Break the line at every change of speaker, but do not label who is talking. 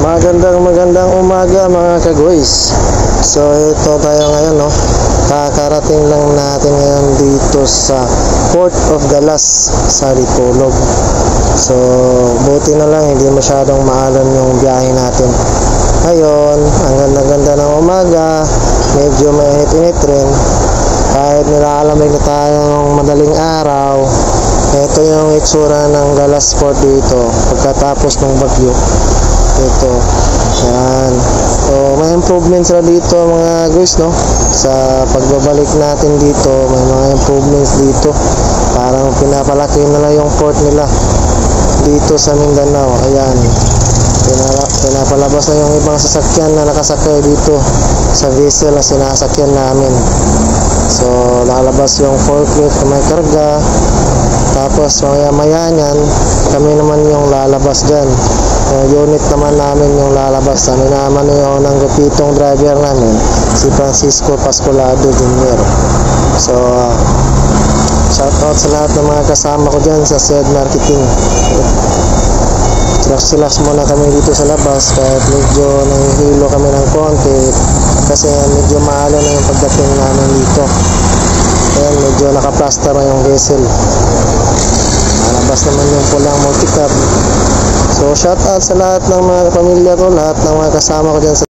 Magandang umaga mga kaguys. So ito tayo ngayon, no. Kakarating lang natin ngayon dito sa Port of Galas sa Ritulog. So buti na lang hindi masyadong maalam yung biyahe natin. Ngayon, ang ganda-ganda ng umaga. Medyo mainit-init rin. Kahit nilaalamig na tayo ng madaling araw. Ito yung itsura ng Galas Port dito pagkatapos ng bagyo. Ito, yan. So may improvement sila dito mga guys, no. Sa pagbabalik natin dito, may mga improvements dito. Parang pinapalaki nila yung port nila dito sa Mindanao. Ayan, pinapalabas na yung ibang sasakyan na nakasakay dito sa vessel na sinasakyan namin. So lalabas yung forklift na may karga. Tapos maya niyan, kami naman yung lalabas dyan. Yung unit naman namin yung lalabas. Kami naman yung ng gupitong driver namin, si Francisco Pascolado Jr. So shout out sa lahat ng mga kasama ko dyan sa SED Marketing. Relax muna kami dito sa labas kahit medyo nahihilo kami ng konti kasi medyo mahalo na yung pagdating namin dito. Ayan, medyo nakaplaster na yung vessel. Malabas naman yung pulang multicab. So shout out sa lahat ng mga pamilya ko, lahat ng mga kasama ko dyan sa